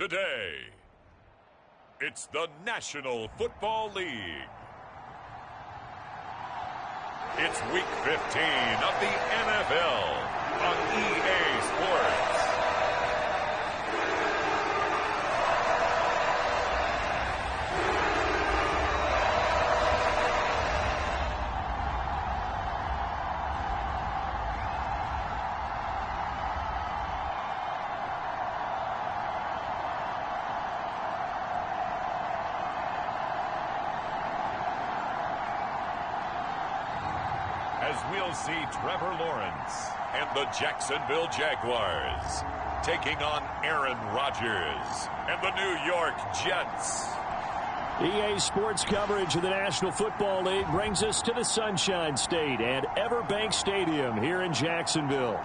today. It's the National Football League. It's Week 15 of the NFL on EA Sports. As we'll see Trevor Lawrence and the Jacksonville Jaguars taking on Aaron Rodgers and the New York Jets. EA Sports coverage of the National Football League brings us to the Sunshine State at Everbank Stadium here in Jacksonville.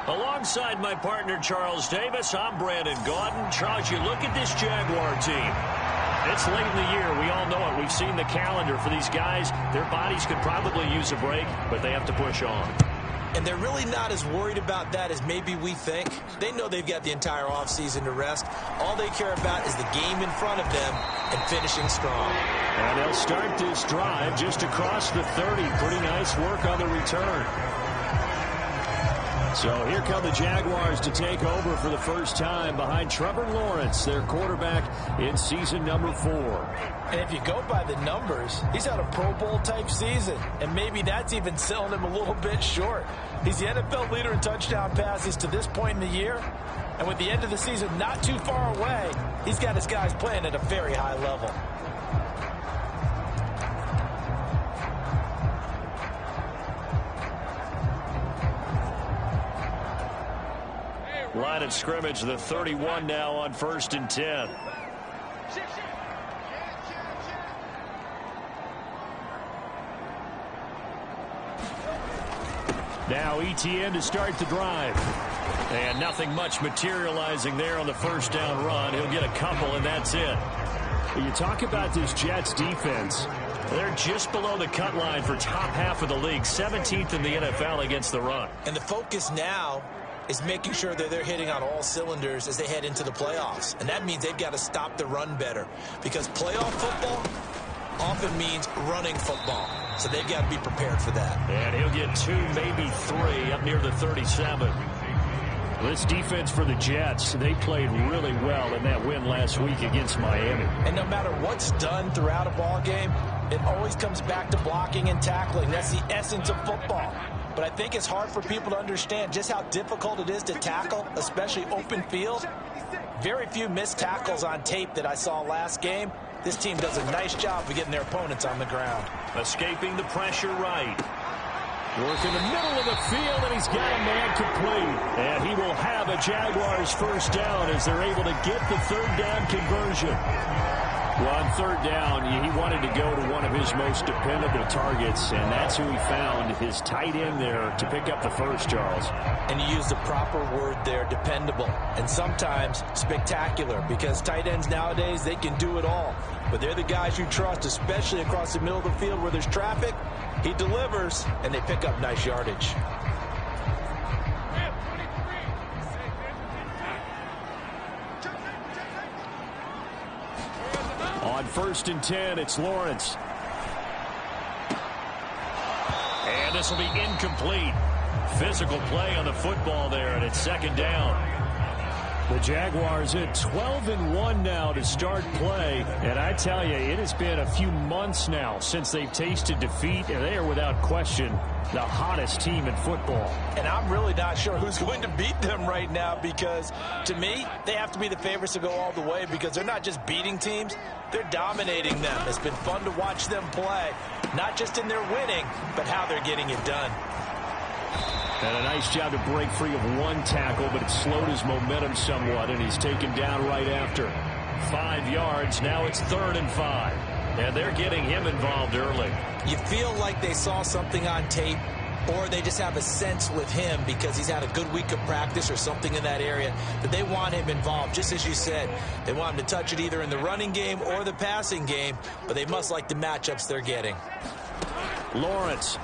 Alongside my partner, Charles Davis, I'm Brandon Gaudin. Charles, you look at this Jaguar team. It's late in the year. We all know it. We've seen the calendar for these guys. Their bodies could probably use a break, but they have to push on. And they're really not as worried about that as maybe we think. They know they've got the entire offseason to rest. All they care about is the game in front of them and finishing strong. And they'll start this drive just across the 30. Pretty nice work on the return. So here come the Jaguars to take over for the first time behind Trevor Lawrence, their quarterback in season number 4. And if you go by the numbers, he's had a Pro Bowl type season. And maybe that's even selling him a little bit short. He's the NFL leader in touchdown passes to this point in the year. And with the end of the season not too far away, he's got his guys playing at a very high level. Line of scrimmage, the 31 now on 1st and 10. Now ETN to start the drive. And nothing much materializing there on the first down run. He'll get a couple, and that's it. You talk about this Jets defense. They're just below the cut line for top half of the league, 17th in the NFL against the run. And the focus now is making sure that they're hitting on all cylinders as they head into the playoffs. And that means they've got to stop the run better, because playoff football often means running football. So they've got to be prepared for that. And he'll get 2, maybe 3 up near the 37. This defense for the Jets, they played really well in that win last week against Miami. And no matter what's done throughout a ball game, it always comes back to blocking and tackling. That's the essence of football. But I think it's hard for people to understand just how difficult it is to tackle, especially open field. Very few missed tackles on tape that I saw last game. This team does a nice job of getting their opponents on the ground. Escaping the pressure right. Work in the middle of the field, and he's got a man complete. And he will have a Jaguars first down as they're able to get the third down conversion. Well, on third down, he wanted to go to one of his most dependable targets, and that's who he found, his tight end there, to pick up the first, Charles. And you used the proper word there, dependable, and sometimes spectacular, because tight ends nowadays, they can do it all. But they're the guys you trust, especially across the middle of the field where there's traffic. He delivers, and they pick up nice yardage. On 1st and 10, it's Lawrence. And this will be incomplete. Physical play on the football there, and it's 2nd down. The Jaguars at 12-1 now to start play. And I tell you, it has been a few months now since they've tasted defeat, and they are without question the hottest team in football. And I'm really not sure who's going to beat them right now, because to me, they have to be the favorites to go all the way, because they're not just beating teams, they're dominating them. It's been fun to watch them play, not just in their winning, but how they're getting it done. And a nice job to break free of one tackle, but it slowed his momentum somewhat, and he's taken down right after. 5 yards. Now it's 3rd and 5. And they're getting him involved early. You feel like they saw something on tape, or they just have a sense with him because he's had a good week of practice or something in that area that they want him involved. Just as you said, they want him to touch it either in the running game or the passing game, but they must like the matchups they're getting. Lawrence.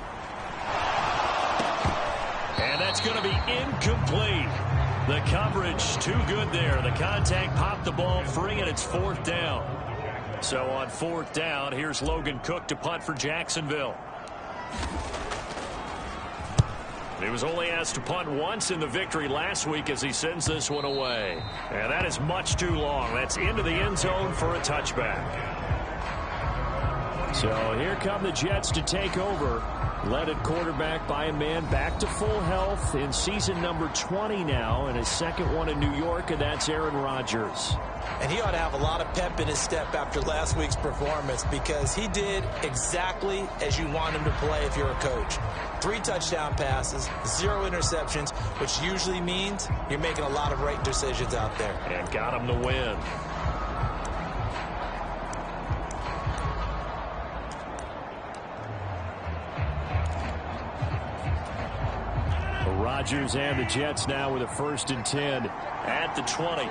And that's going to be incomplete. The coverage too good there. The contact popped the ball free, and it's 4th down. So on 4th down, here's Logan Cook to punt for Jacksonville. He was only asked to punt once in the victory last week as he sends this one away. And that is much too long. That's into the end zone for a touchback. So here come the Jets to take over. Led at quarterback by a man back to full health in season number 20 now, and his second one in New York, and that's Aaron Rodgers. And he ought to have a lot of pep in his step after last week's performance because he did exactly as you want him to play if you're a coach. 3 touchdown passes, 0 interceptions, which usually means you're making a lot of right decisions out there. And got him to win. Rodgers and the Jets now with a 1st and 10 at the 20.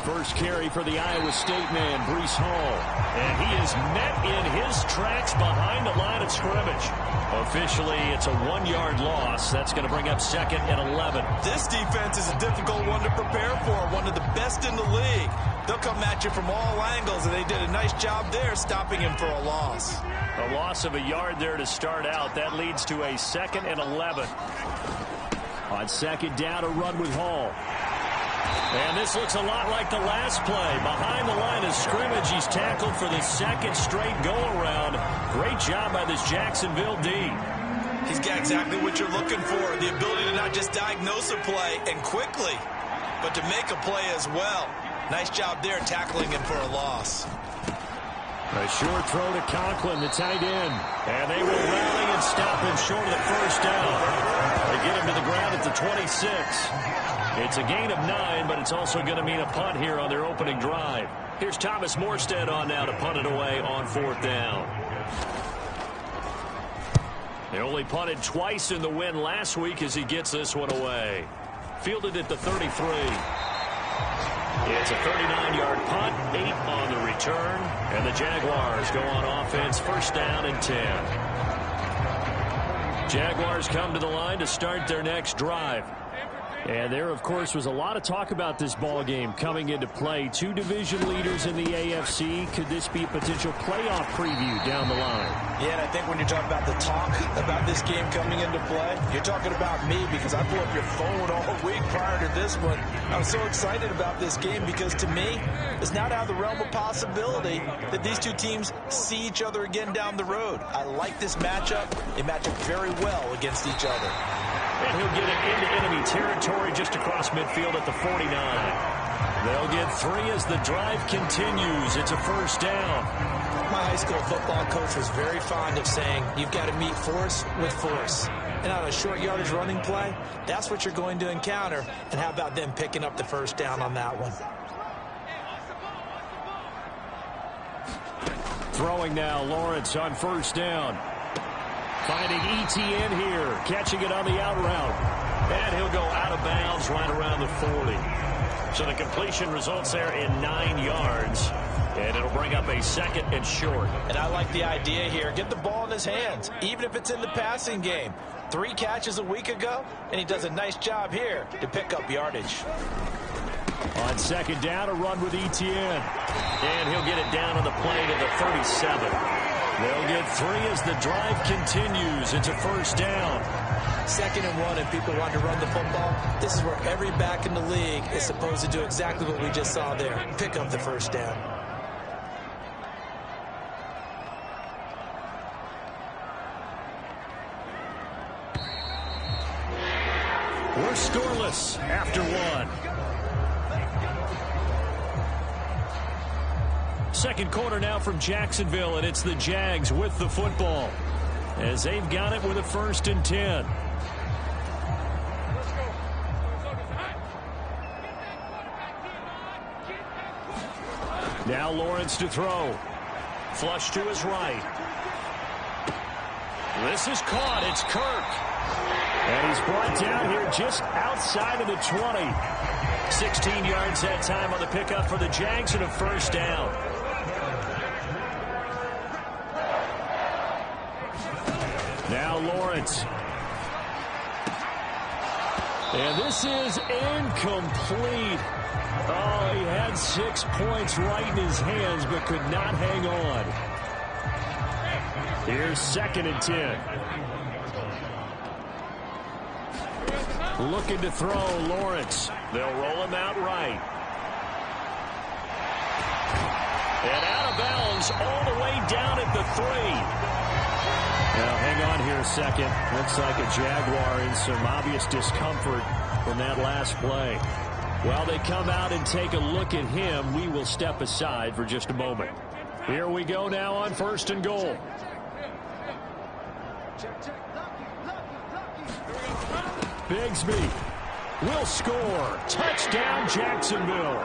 First carry for the Iowa State man, Breece Hall. And he is met in his tracks behind the line of scrimmage. Officially, it's a 1-yard loss. That's going to bring up 2nd and 11. This defense is a difficult one to prepare for, one of the best in the league. They'll come at you from all angles, and they did a nice job there stopping him for a loss. A loss of a yard there to start out. That leads to a 2nd and 11. On 2nd down, a run with Hall. And this looks a lot like the last play. Behind the line of scrimmage, he's tackled for the 2nd straight go-around. Great job by this Jacksonville D. He's got exactly what you're looking for, the ability to not just diagnose a play and quickly, but to make a play as well. Nice job there tackling him for a loss. A short throw to Conklin, the tight end. And they will rally and stop him short of the 1st down. They get him to the ground at the 26. It's a gain of 9, but it's also going to mean a punt here on their opening drive. Here's Thomas Morstead on now to punt it away on 4th down. They only punted twice in the win last week as he gets this one away. Fielded at the 33. It's a 39-yard punt, 8 on the return, and the Jaguars go on offense, 1st down and 10. Jaguars come to the line to start their next drive. And there, of course, was a lot of talk about this ball game coming into play. 2 division leaders in the AFC. Could this be a potential playoff preview down the line? Yeah, and I think when you're talking about the talk about this game coming into play, you're talking about me because I blew up your phone all week prior to this one. I'm so excited about this game because to me, it's not out of the realm of possibility that these 2 teams see each other again down the road. I like this matchup. They match up very well against each other. And he'll get it into enemy territory just across midfield at the 49. They'll get 3 as the drive continues. It's a 1st down. My high school football coach was very fond of saying, you've got to meet force with force. And on a short yardage running play, that's what you're going to encounter. And how about them picking up the 1st down on that one? Throwing now, Lawrence on 1st down. Finding ETN here, catching it on the out route. And he'll go out of bounds right around the 40. So the completion results there in 9 yards. And it'll bring up a 2nd and short. And I like the idea here. Get the ball in his hands, even if it's in the passing game. 3 catches a week ago, and he does a nice job here to pick up yardage. On 2nd down, a run with ETN. And he'll get it down on the play to the 37. They'll get 3 as the drive continues. It's a 1st down. 2nd and 1, and people want to run the football. This is where every back in the league is supposed to do exactly what we just saw there. Pick up the 1st down. We're scoreless after 1. 2nd quarter now from Jacksonville, and it's the Jags with the football as they've got it with a 1st and 10. Now Lawrence to throw. Flush to his right. This is caught. It's Kirk. And he's brought down here just outside of the 20. 16 yards that time on the pickup for the Jags and a first down. Now Lawrence. And this is incomplete. Oh, he had 6 points right in his hands, but could not hang on. Here's 2nd and 10. Looking to throw, Lawrence. They'll roll him out right. And out of bounds all the way down at the 3. Now, hang on here a second. Looks like a Jaguar in some obvious discomfort from that last play. While they come out and take a look at him, we will step aside for just a moment. Here we go now on 1st and goal. Bigsby will score. Touchdown, Jacksonville.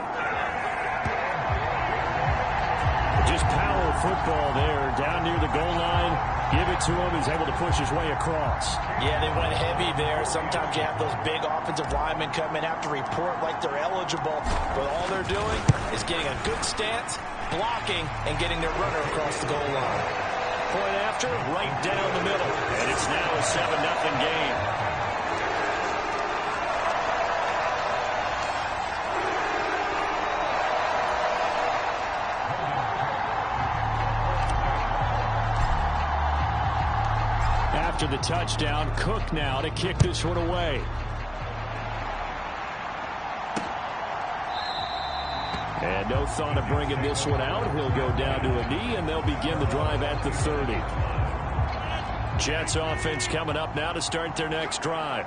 Just power football there. Down near the goal line. Give it to him. He's able to push his way across. Yeah, they went heavy there. Sometimes you have those big offensive linemen come in, have to report like they're eligible. But all they're doing is getting a good stance, blocking, and getting their runner across the goal line. Point after, right down the middle. And it's now a 7-0 game. After the touchdown, Cook now to kick this one away. And no thought of bringing this one out. He'll go down to a knee, and they'll begin the drive at the 30. Jets offense coming up now to start their next drive.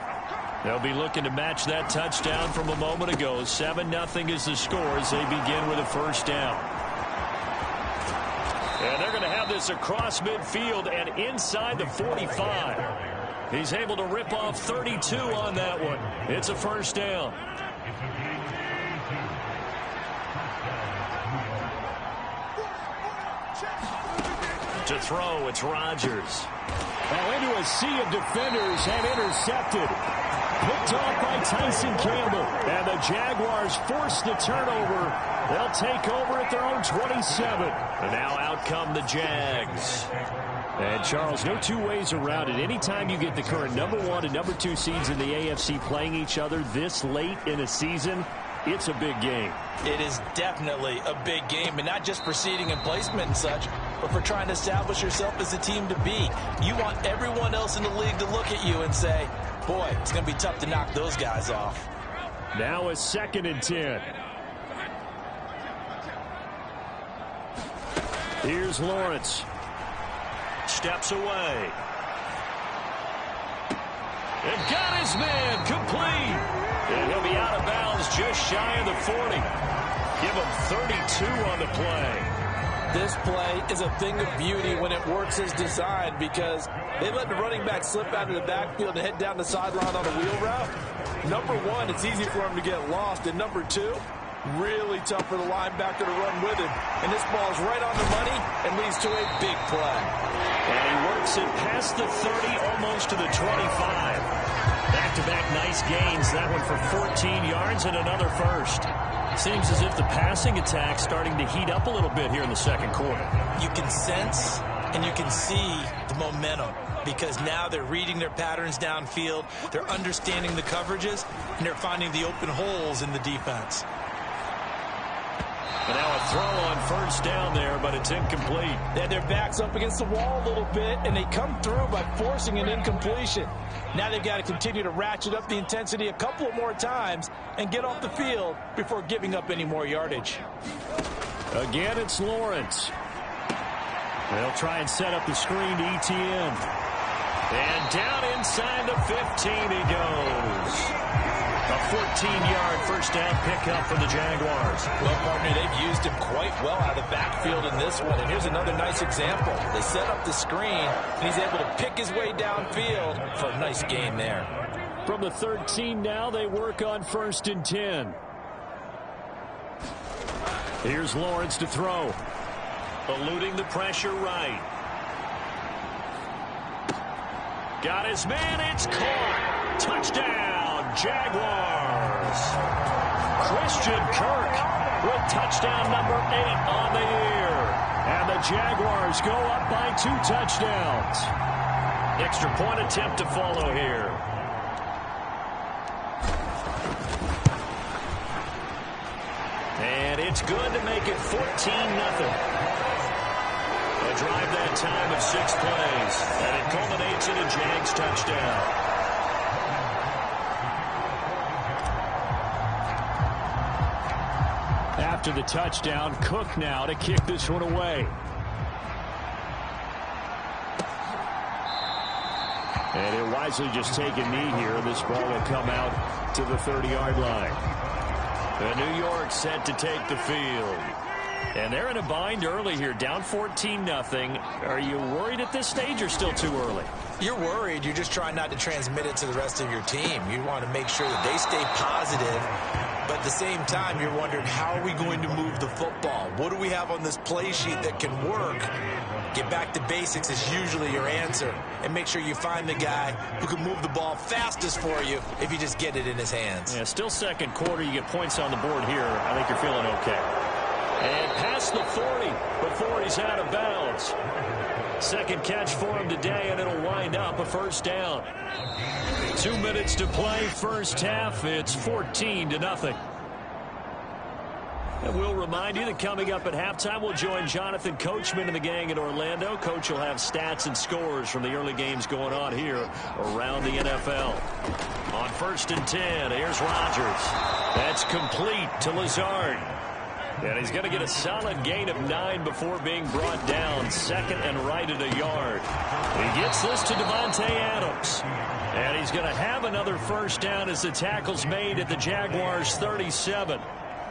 They'll be looking to match that touchdown from a moment ago. 7-0 is the score as they begin with a first down. And they're going to have this across midfield and inside the 45. He's able to rip off 32 on that one. It's a first down. To throw, it's Rodgers. Now into a sea of defenders and intercepted. Picked off by Tyson Campbell. And the Jaguars force the turnover. They'll take over at their own 27. And now out come the Jags. And, Charles, no two ways around it. Anytime you get the current #1 and #2 seeds in the AFC playing each other this late in a season, it's a big game. It is definitely a big game, and not just for seeding and placement and such, but for trying to establish yourself as a team to beat. You want everyone else in the league to look at you and say, boy, it's going to be tough to knock those guys off. Now a 2nd and 10. Here's Lawrence. Steps away. And got his man complete. And he'll be out of bounds just shy of the 40. Give him 32 on the play. This play is a thing of beauty when it works as designed because they let the running back slip out of the backfield and head down the sideline on a wheel route. #1, it's easy for him to get lost. And #2, really tough for the linebacker to run with him. And this ball is right on the money and leads to a big play. And he works it past the 30, almost to the 25. Back-to-back nice gains. That one for 14 yards and another first. Seems as if the passing attack's starting to heat up a little bit here in the second quarter. You can sense and you can see the momentum because now they're reading their patterns downfield, they're understanding the coverages, and they're finding the open holes in the defense. And now a throw on first down there, but it's incomplete. They had their backs up against the wall a little bit, and they come through by forcing an incompletion. Now they've got to continue to ratchet up the intensity a couple of more times and get off the field before giving up any more yardage. Again, it's Lawrence. They'll try and set up the screen to ETN. And down inside the 15 he goes. A 14-yard first down pickup for the Jaguars. Well, partner, they've used him quite well out of the backfield in this one. And here's another nice example. They set up the screen, and he's able to pick his way downfield for a nice gain there. From the 13 now, they work on 1st and 10. Here's Lawrence to throw. Eluding the pressure right. Got his man. It's caught. Touchdown, Jaguars. Christian Kirk with touchdown number 8 on the year. And the Jaguars go up by 2 touchdowns. Extra point attempt to follow here. And it's good to make it 14-0. A drive that time of 6 plays. And it culminates in a Jags touchdown. After the touchdown, Cook now to kick this one away. And he'll wisely just take a knee here. This ball will come out to the 30-yard line. And New York set to take the field. And they're in a bind early here, down 14-0. Are you worried at this stage or still too early? You're worried. You're just trying not to transmit it to the rest of your team. You want to make sure that they stay positive. But at the same time, you're wondering, how are we going to move the football? What do we have on this play sheet that can work? Get back to basics is usually your answer. And make sure you find the guy who can move the ball fastest for you if you just get it in his hands. Yeah, still second quarter. You get points on the board here. I think you're feeling okay. And past the 40 before he's out of bounds. Second catch for him today, and it'll wind up a first down. 2 minutes to play, first half. It's 14-0. And we'll remind you that coming up at halftime, we'll join Jonathan Coachman and the gang in Orlando. Coach will have stats and scores from the early games going on here around the NFL. On 1st and 10, here's Rodgers. That's complete to Lazard. And he's going to get a solid gain of 9 before being brought down. Second and right at a yard. He gets this to Devontae Adams. And he's going to have another first down as the tackle's made at the Jaguars 37.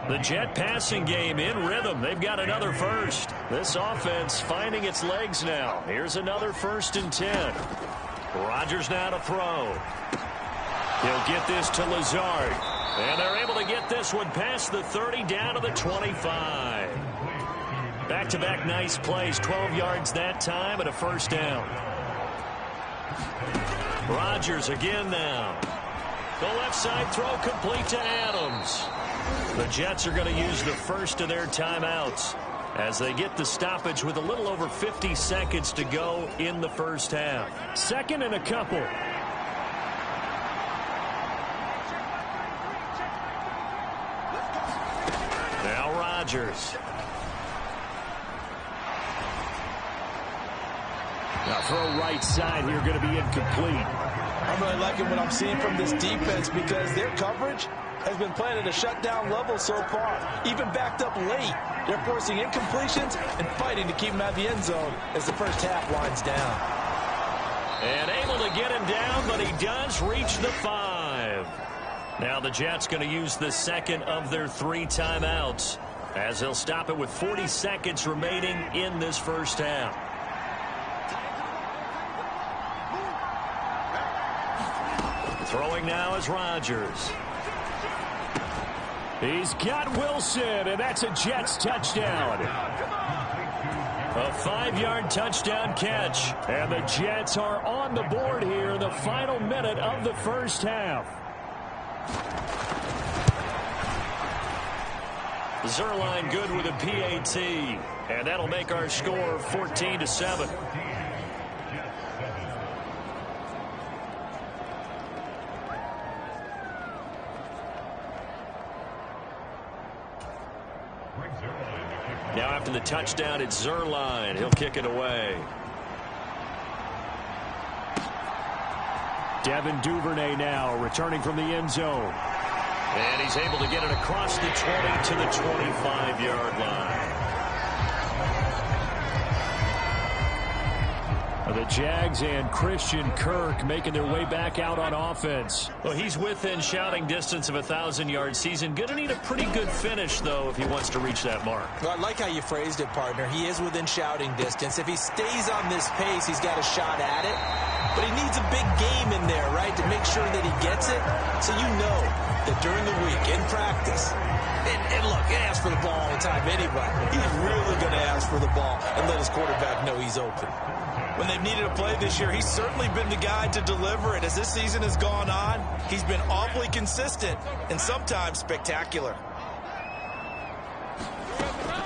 The Jet passing game in rhythm. They've got another first. This offense finding its legs now. Here's another 1st and 10. Rodgers now to throw. He'll get this to Lazard. And they're able to get this one past the 30 down to the 25. Back-to-back nice plays. 12 yards that time and a first down. Rodgers again now. The left side throw complete to Adams. The Jets are going to use the first of their timeouts as they get the stoppage with a little over 50 seconds to go in the first half. Second and a couple. Now Rodgers. Now throw right side here, going to be incomplete. I'm really liking what I'm seeing from this defense because their coverage has been playing at a shutdown level so far. Even backed up late, they're forcing incompletions and fighting to keep him out of the end zone as the first half winds down. And able to get him down, but he does reach the 5. Now the Jets going to use the second of their 3 timeouts as they'll stop it with 40 seconds remaining in this first half. Throwing now is Rodgers. He's got Wilson, and that's a Jets touchdown. A 5-yard touchdown catch. And the Jets are on the board here in the final minute of the first half. Zerline good with a PAT. And that'll make our score 14-7. Now after the touchdown, it's Zerline. He'll kick it away. Devin Duvernay now returning from the end zone. And he's able to get it across the 20 to the 25-yard line. The Jags and Christian Kirk making their way back out on offense. Well, he's within shouting distance of a 1,000-yard season. Going to need a pretty good finish, though, if he wants to reach that mark. Well, I like how you phrased it, partner. He is within shouting distance. If he stays on this pace, he's got a shot at it. But he needs a big game in there, right, to make sure that he gets it. So you know that during the week, in practice, And look, he asks for the ball all the time anyway. He's really going to ask for the ball and let his quarterback know he's open. When they've needed a play this year, he's certainly been the guy to deliver it. As this season has gone on, he's been awfully consistent and sometimes spectacular.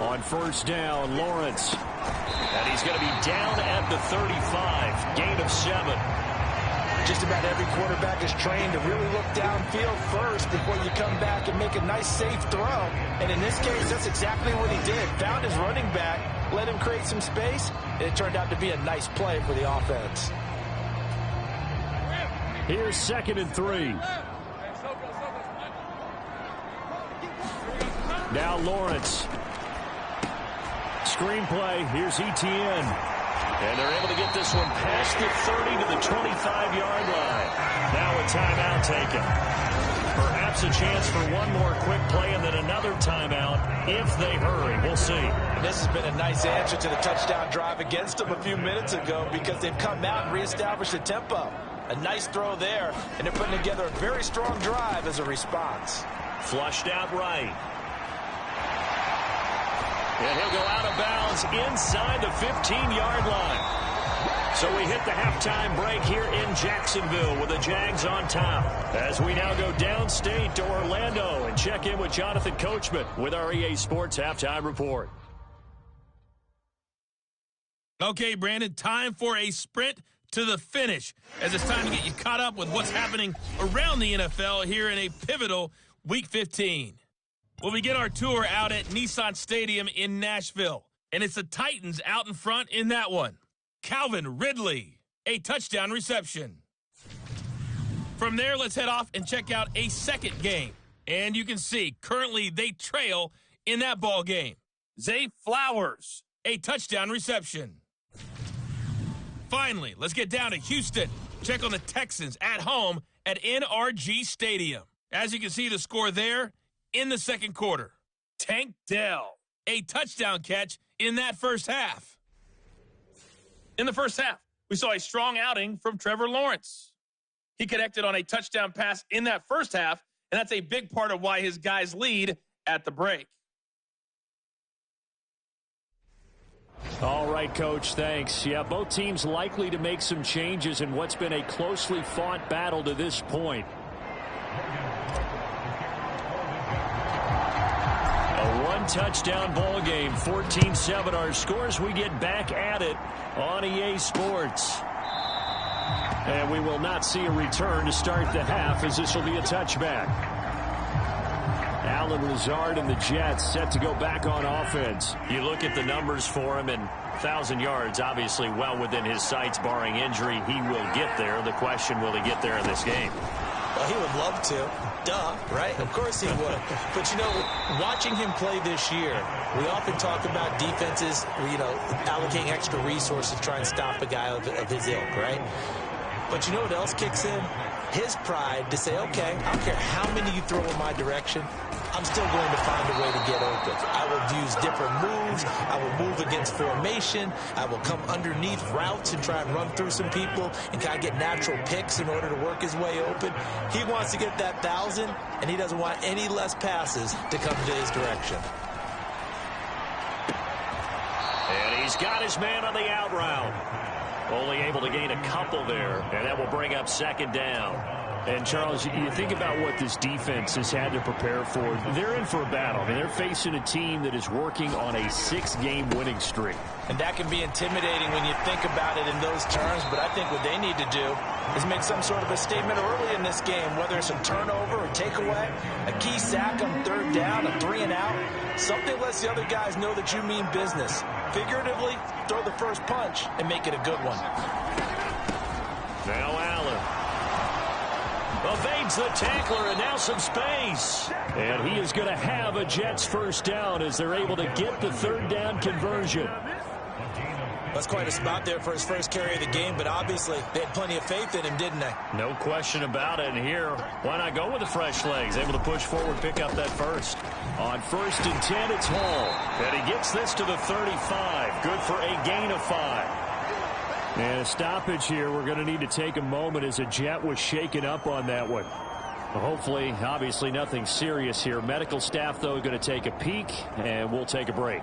On first down, Lawrence. And he's going to be down at the 35. Gain of 7. Just about every quarterback is trained to really look downfield first before you come back and make a nice, safe throw. And in this case, that's exactly what he did. Found his running back, let him create some space, and it turned out to be a nice play for the offense. Here's 2nd and 3. Now Lawrence. Screenplay. Here's Etienne. And they're able to get this one past the 30 to the 25-yard line. Now a timeout taken. Perhaps a chance for one more quick play and then another timeout if they hurry. We'll see. And this has been a nice answer to the touchdown drive against them a few minutes ago because they've come out and reestablished the tempo. A nice throw there, and they're putting together a very strong drive as a response. Flushed out right. And he'll go out of bounds inside the 15-yard line. So we hit the halftime break here in Jacksonville with the Jags on top. As we now go downstate to Orlando and check in with Jonathan Coachman with our EA Sports Halftime Report. Okay, Brandon, time for a sprint to the finish as it's time to get you caught up with what's happening around the NFL here in a pivotal Week 15. We'll begin our tour out at Nissan Stadium in Nashville, and it's the Titans out in front in that one. Calvin Ridley, a touchdown reception. From there, let's head off and check out a second game. And you can see, currently they trail in that ball game. Zay Flowers, a touchdown reception. Finally, let's get down to Houston. Check on the Texans at home at NRG Stadium. As you can see the score there, in the second quarter, Tank Dell, a touchdown catch in that first half. In the first half, we saw a strong outing from Trevor Lawrence. He connected on a touchdown pass in that first half, and that's a big part of why his guys lead at the break. All right, Coach, thanks. Yeah, both teams likely to make some changes in what's been a closely fought battle to this point. A one-touchdown ball game, 14-7 our scores. We get back at it on EA Sports. And we will not see a return to start the half as this will be a touchback. Allen Lazard and the Jets set to go back on offense. You look at the numbers for him, and 1,000 yards obviously well within his sights, barring injury. He will get there. The question, will he get there in this game? Well, he would love to. Duh, right? Of course he would. But, you know, watching him play this year, we often talk about defenses, you know, allocating extra resources to try and stop a guy of his ilk, right? But you know what else kicks in? His pride to say, okay, I don't care how many you throw in my direction, I'm still going to find a way to get open. I will use different moves. I will move against formation. I will come underneath routes and try and run through some people and kind of get natural picks in order to work his way open. He wants to get that 1,000, and he doesn't want any less passes to come to his direction. And he's got his man on the out route. Only able to gain a couple there, and that will bring up second down. And, Charles, you think about what this defense has had to prepare for. They're in for a battle. I mean, they're facing a team that is working on a 6-game winning streak. And that can be intimidating when you think about it in those terms, but I think what they need to do is make some sort of a statement early in this game, whether it's a turnover or takeaway, a key sack on third down, a 3-and-out. Something lets the other guys know that you mean business. Figuratively, throw the first punch and make it a good one. Now Allen evades the tackler, and now some space. And he is going to have a Jets first down as they're able to get the third down conversion. That's quite a spot there for his first carry of the game, but obviously they had plenty of faith in him, didn't they? No question about it. And here, why not go with the fresh legs? Able to push forward, pick up that first. On 1st and 10, it's Hall. And he gets this to the 35. Good for a gain of 5. And a stoppage here. We're going to need to take a moment as a Jet was shaken up on that one. Hopefully, obviously nothing serious here. Medical staff, though, going to take a peek, and we'll take a break.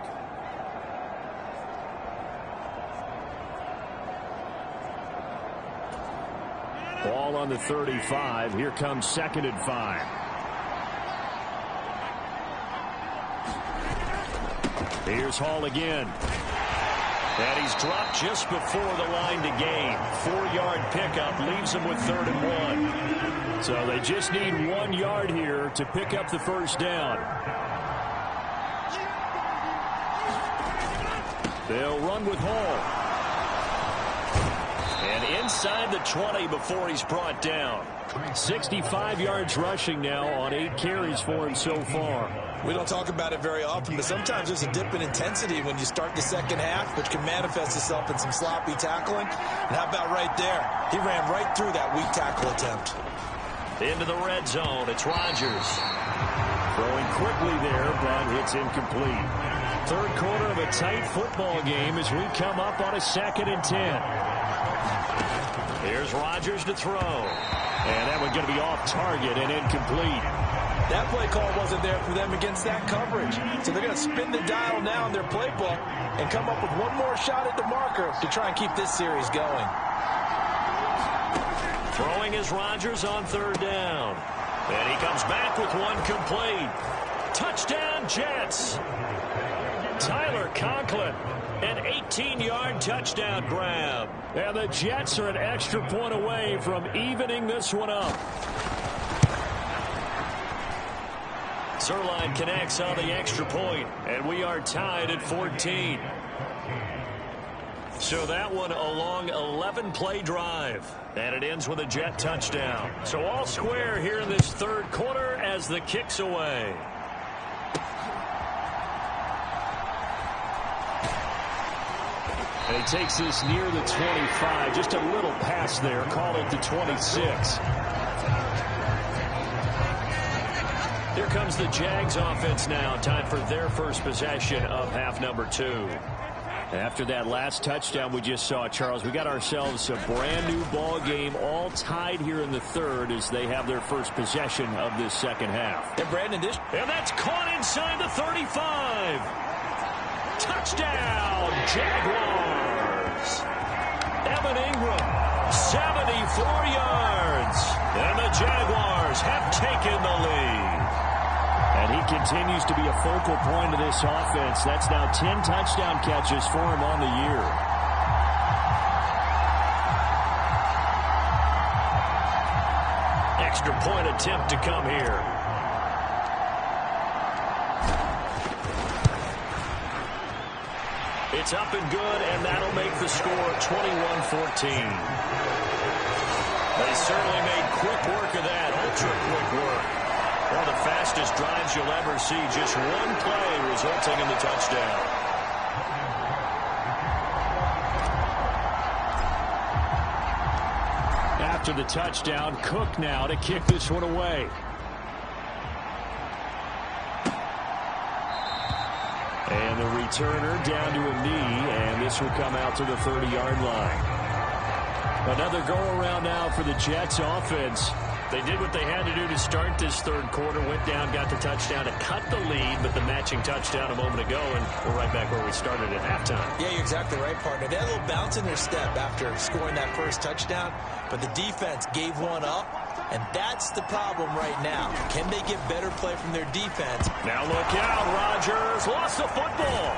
Ball on the 35. Here comes 2nd and 5. Here's Hall again. And he's dropped just before the line to gain. 4-yard pickup leaves him with 3rd and 1. So they just need 1 yard here to pick up the first down. They'll run with Hall. And inside the 20 before he's brought down. 65 yards rushing now on 8 carries for him so far. We don't talk about it very often, but sometimes there's a dip in intensity when you start the second half, which can manifest itself in some sloppy tackling. And how about right there? He ran right through that weak tackle attempt. Into the red zone. It's Rodgers. Throwing quickly there, but it's incomplete. 3rd quarter of a tight football game as we come up on a 2nd and 10. Here's Rodgers to throw. And that one's going to be off target and incomplete. That play call wasn't there for them against that coverage. So they're going to spin the dial now in their playbook and come up with one more shot at the marker to try and keep this series going. Throwing is Rodgers on 3rd down. And he comes back with one complete. Touchdown, Jets. Tyler Conklin, an 18-yard touchdown grab. And the Jets are an extra point away from evening this one up. Zerline connects on the extra point, and we are tied at 14. So that one a long 11-play drive, and it ends with a Jet touchdown. So all square here in this 3rd quarter as the kick's away. And he takes this near the 25, just a little pass there, call it the 26. Here comes the Jags offense now. Time for their first possession of half number 2. After that last touchdown we just saw, Charles, we got ourselves a brand new ball game, all tied here in the 3rd as they have their first possession of this 2nd half. And Brandon, and that's caught inside the 35. Touchdown, Jaguars. Evan Ingram, 74 yards. And the Jaguars have taken the lead. And he continues to be a focal point of this offense. That's now 10 touchdown catches for him on the year. Extra point attempt to come here. It's up and good, and that'll make the score 21-14. They certainly made quick work of that, ultra-quick work. One of the fastest drives you'll ever see. Just one play resulting in the touchdown. After the touchdown, Cook now to kick this one away. And the returner down to a knee, and this will come out to the 30-yard line. Another go-around now for the Jets offense. They did what they had to do to start this 3rd quarter, went down, got the touchdown to cut the lead, but the matching touchdown a moment ago, and we're right back where we started at halftime. Yeah, you're exactly right, partner. They had a little bounce in their step after scoring that first touchdown, but the defense gave one up, and that's the problem right now. Can they get better play from their defense? Now look out, Rodgers lost the football.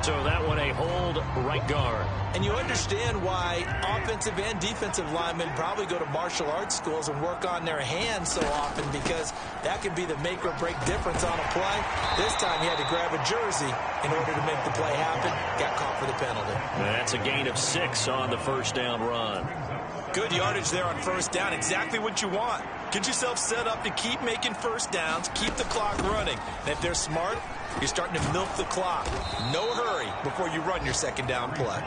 So that one a hold right guard. And you understand why offensive and defensive linemen probably go to martial arts schools and work on their hands so often, because that can be the make or break difference on a play. This time he had to grab a jersey in order to make the play happen. Got caught for the penalty. That's a gain of 6 on the first down run. Good yardage there on first down. Exactly what you want. Get yourself set up to keep making first downs, keep the clock running. And if they're smart, you're starting to milk the clock. No hurry before you run your second down play.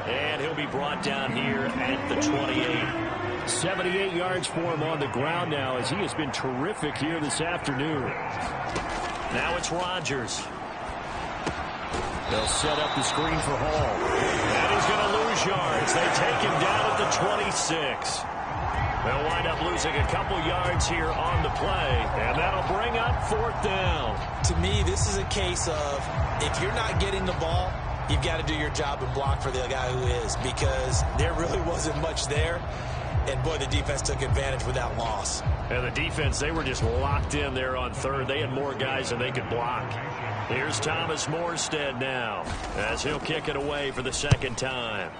And he'll be brought down here at the 28. 78 yards for him on the ground now, as he has been terrific here this afternoon. Now it's Rodgers. They'll set up the screen for Hall. And he's going to lose yards. They take him down at the 26. They'll wind up losing a couple yards here on the play, and that'll bring up 4th down. To me, this is a case of if you're not getting the ball, you've got to do your job and block for the guy who is, because there really wasn't much there. And, boy, the defense took advantage with that loss. And the defense, they were just locked in there on 3rd. They had more guys than they could block. Here's Thomas Morstead now, as he'll kick it away for the 2nd time.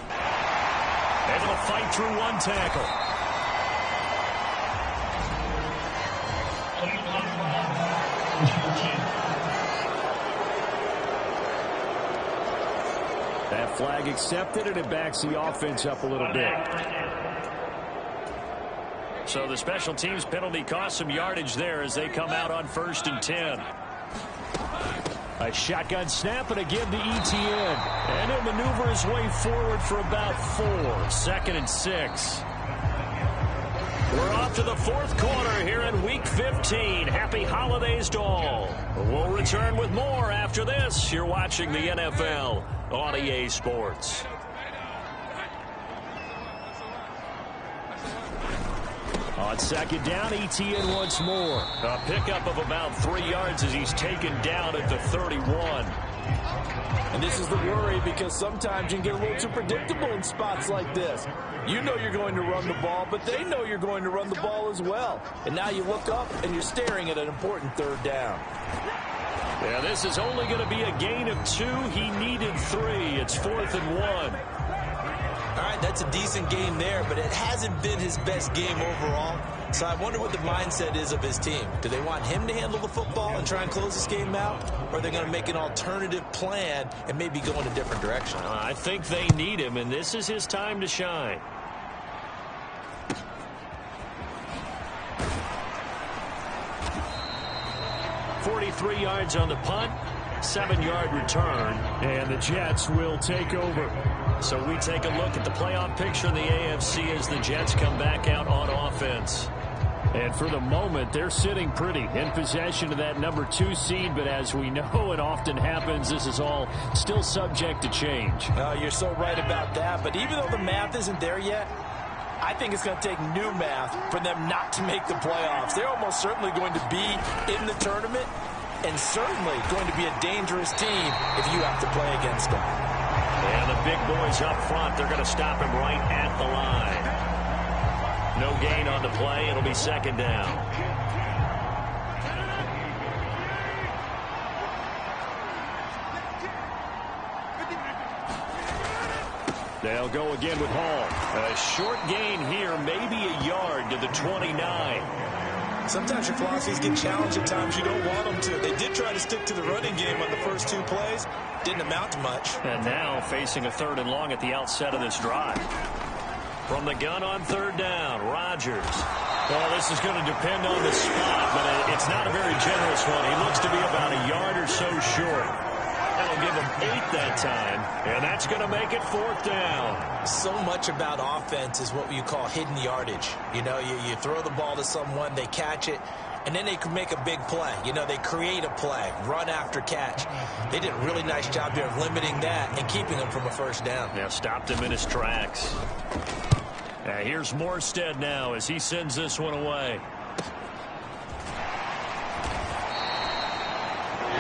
Able to fight through one tackle. That flag accepted, and it backs the offense up a little bit. So the special teams penalty cost some yardage there as they come out on 1st and 10. A shotgun snap and a give to Etienne. And he'll maneuver his way forward for about 4. 2nd and 6. We're off to the 4th quarter here in Week 15. Happy holidays to all. We'll return with more after this. You're watching the NFL on EA Sports. On 2nd down, Etienne once more. A pickup of about 3 yards as he's taken down at the 31. And this is the worry, because sometimes you can get a little too predictable in spots like this. You know you're going to run the ball, but they know you're going to run the ball as well. And now you look up and you're staring at an important 3rd down. Yeah, this is only going to be a gain of 2. He needed 3. It's 4th and 1. All right, that's a decent game there, but it hasn't been his best game overall. So I wonder what the mindset is of his team. Do they want him to handle the football and try and close this game out? Or are they going to make an alternative plan and maybe go in a different direction? I think they need him, and this is his time to shine. .43 yards on the punt, 7-yard return, and the Jets will take over. So we take a look at the playoff picture in the AFC as the Jets come back out on offense. And for the moment, they're sitting pretty in possession of that number 2 seed. But as we know, it often happens, this is all still subject to change. You're so right about that. But even though the math isn't there yet, I think it's going to take new math for them not to make the playoffs. They're almost certainly going to be in the tournament, and certainly going to be a dangerous team if you have to play against them. And the big boys up front, they're going to stop him right at the line. No gain on the play. It'll be 2nd down. They'll go again with Hall. A short gain here, maybe a yard to the 29. Sometimes your philosophies get challenged at times you don't want them to. They did try to stick to the running game on the first 2 plays. Didn't amount to much. And now facing a 3rd and long at the outset of this drive. From the gun on 3rd down, Rodgers. Well, this is going to depend on the spot, but it's not a very generous one. He looks to be about a yard or so short. That'll give him 8 that time, and that's going to make it 4th down. So much about offense is what you call hidden yardage. You know, you throw the ball to someone, they catch it, and then they can make a big play. You know, they create a play, run after catch. They did a really nice job here of limiting that and keeping him from a 1st down. Yeah, stopped him in his tracks. Here's Morstead now as he sends this one away.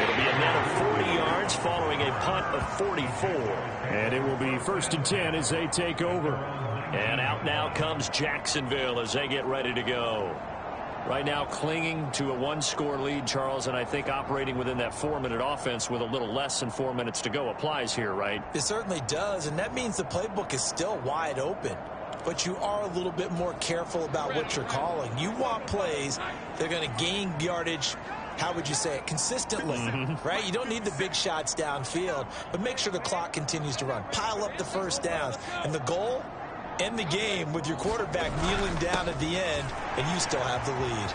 It'll be a net of 40 yards following a punt of 44. And it will be 1st and 10 as they take over. And out now comes Jacksonville as they get ready to go. Right now clinging to a 1-score lead, Charles, and I think operating within that 4-minute offense with a little less than 4 minutes to go applies here, right? It certainly does, and that means the playbook is still wide open. But you are a little bit more careful about what you're calling. You want plays that are going to gain yardage, how would you say it, consistently, right? You don't need the big shots downfield, but make sure the clock continues to run. Pile up the 1st downs. And the goal, end the game with your quarterback kneeling down at the end, and you still have the lead.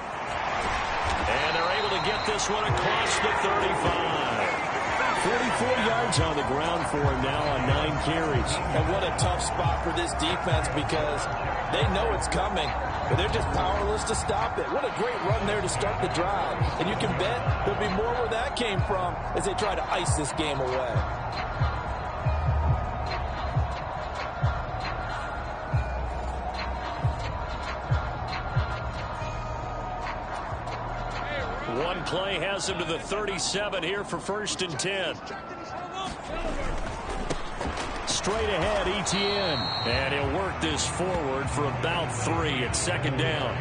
And they're able to get this one across the 35. 44 yards on the ground for him now on 9 carries. And what a tough spot for this defense because they know it's coming, but they're just powerless to stop it. What a great run there to start the drive. And you can bet there'll be more where that came from as they try to ice this game away. One play has him to the 37 here for 1st and 10. Straight ahead, Etienne. And he'll work this forward for about 3 at 2nd down.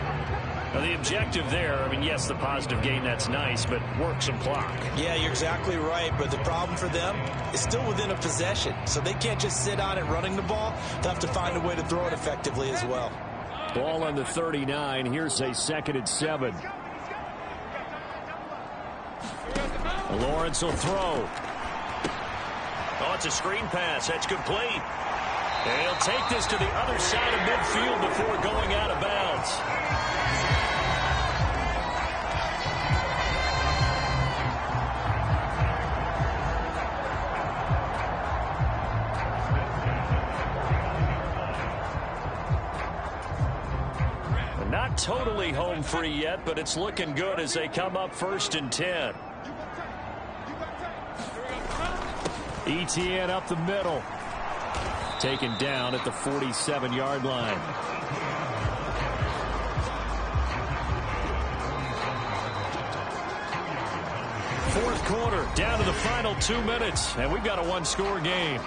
Now, the objective there, I mean, yes, the positive gain, that's nice, but work some clock. Yeah, you're exactly right, but the problem for them is still within a possession, so they can't just sit on it running the ball. They'll have to find a way to throw it effectively as well. Ball on the 39. Here's a 2nd and 7. Lawrence will throw. Oh, it's a screen pass. That's complete. And he'll take this to the other side of midfield before going out of bounds. Not totally home free yet, but it's looking good as they come up 1st and 10. Etienne up the middle. Taken down at the 47-yard line. Fourth quarter, down to the final 2 minutes, and we've got a one-score game.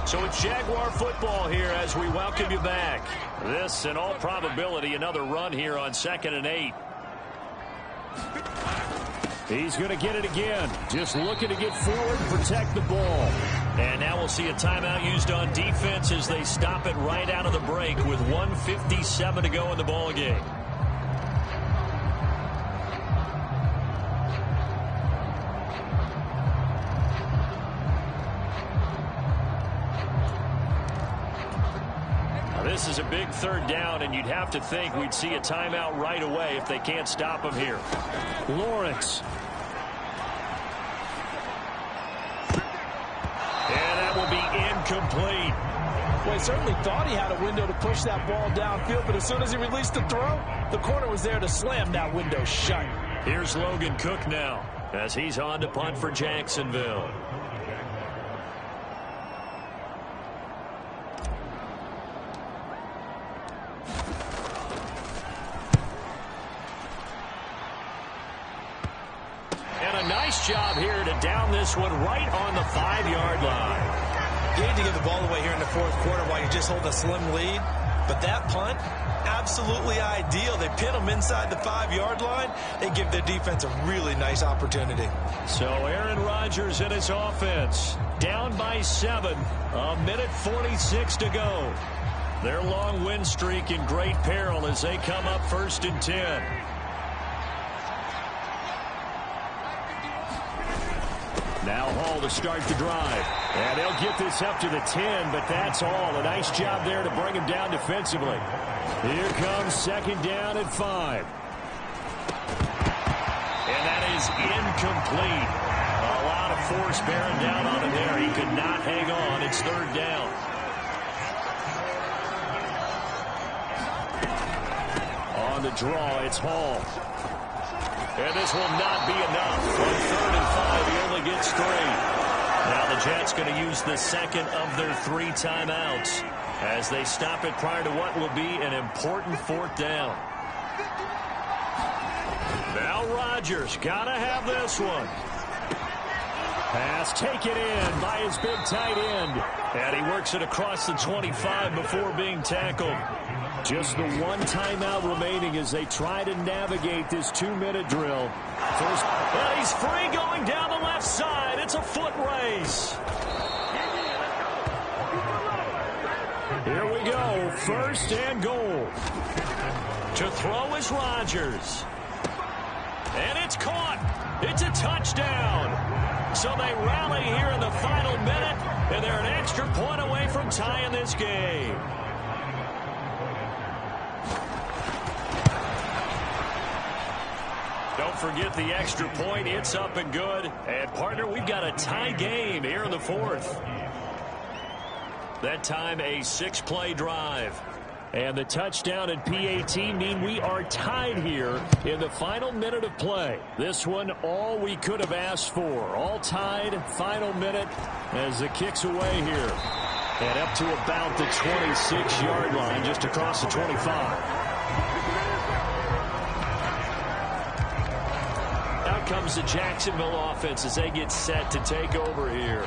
So it's Jaguar football here as we welcome you back. This, in all probability, another run here on 2nd and 8. He's going to get it again. Just looking to get forward and protect the ball. And now we'll see a timeout used on defense as they stop it right out of the break with 1:57 to go in the ball game. This is a big 3rd down, and you'd have to think we'd see a timeout right away if they can't stop him here. Lawrence. And that will be incomplete. Well, he certainly thought he had a window to push that ball downfield, but as soon as he released the throw, the corner was there to slam that window shut. Here's Logan Cook now as he's on to punt for Jacksonville. Nice job here to down this one right on the 5-yard line. You need to give the ball away here in the 4th quarter while you're just holding a slim lead. But that punt, absolutely ideal. They pin them inside the 5-yard line. They give their defense a really nice opportunity. So Aaron Rodgers and his offense down by 7. 1:46 to go. Their long win streak in great peril as they come up 1st and 10. Now Hall to start the drive. And they'll get this up to the 10, but that's all. A nice job there to bring him down defensively. Here comes 2nd down at 5. And that is incomplete. A lot of force bearing down on him there. He could not hang on. It's 3rd down. On the draw, it's Hall. And this will not be enough. On 3rd and 5, he only gets 3. Now the Jets going to use the 2nd of their 3 timeouts as they stop it prior to what will be an important 4th down. Now Rodgers got to have this one. Pass taken in by his big tight end. And he works it across the 25 before being tackled. Just the 1 timeout remaining as they try to navigate this 2-minute drill. First, and he's free going down the left side. It's a foot race. Here we go. 1st and goal. To throw is Rodgers. And it's caught. It's a touchdown. So they rally here in the final minute, and they're an extra point away from tying this game. Don't forget the extra point. It's up and good. And, partner, we've got a tie game here in the fourth. That time, a 6-play drive. And the touchdown and PAT mean we are tied here in the final minute of play. This one, all we could have asked for. All tied, final minute as the kick's away here. And up to about the 26-yard line, just across the 25. Out comes the Jacksonville offense as they get set to take over here.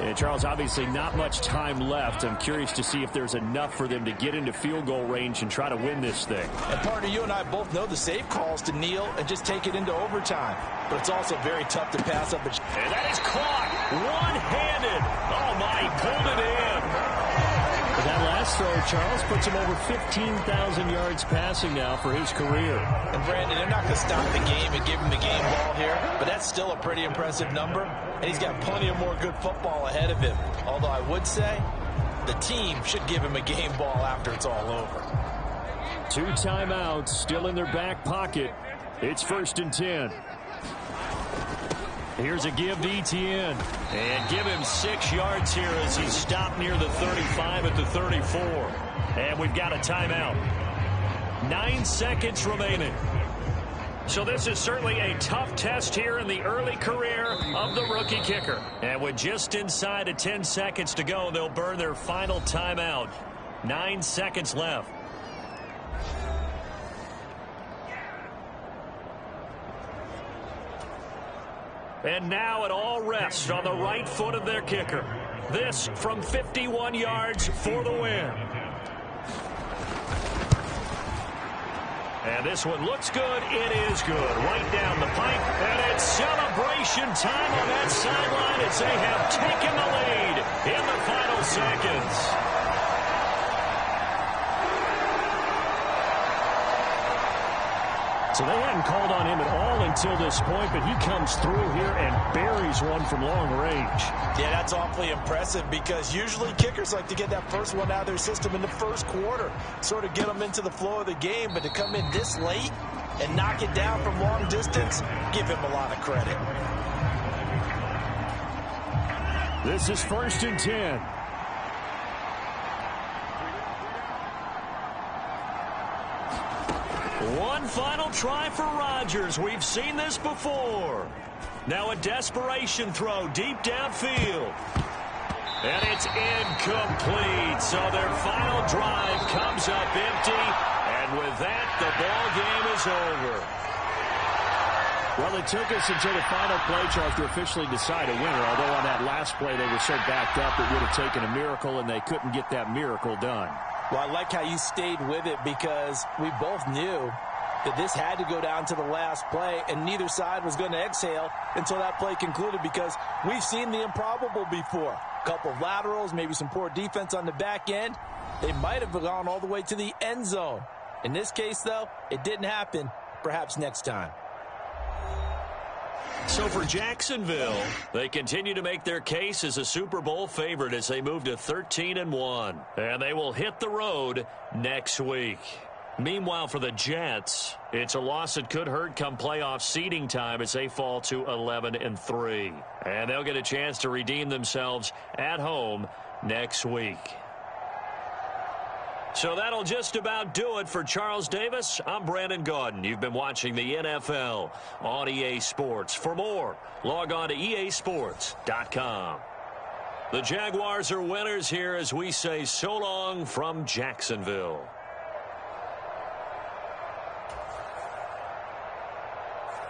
And, Charles, obviously not much time left. I'm curious to see if there's enough for them to get into field goal range and try to win this thing. And, partner, you and I both know the safe calls to kneel and just take it into overtime. But it's also very tough to pass up. And that is caught one-handed. Oh, my, he pulled it in. But that last throw, Charles, puts him over 15,000 yards passing now for his career. And, Brandon, they're not going to stop the game and give him the game ball here, but that's still a pretty impressive number, and he's got plenty of more good football ahead of him. Although I would say the team should give him a game ball after it's all over. 2 timeouts still in their back pocket. It's 1st and 10. Here's a give to Etienne. And give him 6 yards here as he's stopped near the 35 at the 34. And we've got a timeout. 9 seconds remaining. So this is certainly a tough test here in the early career of the rookie kicker. And with just inside of 10 seconds to go, they'll burn their final timeout. 9 seconds left. And now it all rests on the right foot of their kicker. This from 51 yards for the win. And this one looks good. It is good. Right down the pipe. And it's celebration time on that sideline as they have taken the lead in the final seconds. So they hadn't called on him at all until this point, but he comes through here and buries one from long range. Yeah, that's awfully impressive because usually kickers like to get that first one out of their system in the first quarter, sort of get them into the flow of the game, but to come in this late and knock it down from long distance, give him a lot of credit. This is 1st and 10. One final try for Rodgers. We've seen this before. Now a desperation throw deep downfield. And it's incomplete. So their final drive comes up empty. And with that, the ball game is over. Well, it took us until the final play, Charles, to officially decide a winner. Although on that last play they were so backed up it would have taken a miracle, and they couldn't get that miracle done. Well, I like how you stayed with it because we both knew that this had to go down to the last play, and neither side was going to exhale until that play concluded because we've seen the improbable before. A couple of laterals, maybe some poor defense on the back end. They might have gone all the way to the end zone. In this case, though, it didn't happen. Perhaps next time. So for Jacksonville, they continue to make their case as a Super Bowl favorite as they move to 13-1. And they will hit the road next week. Meanwhile, for the Jets, it's a loss that could hurt come playoff seeding time as they fall to 11-3. And they'll get a chance to redeem themselves at home next week. So that'll just about do it for Charles Davis. I'm Brandon Gaudin. You've been watching the NFL on EA Sports. For more, log on to easports.com. The Jaguars are winners here as we say so long from Jacksonville.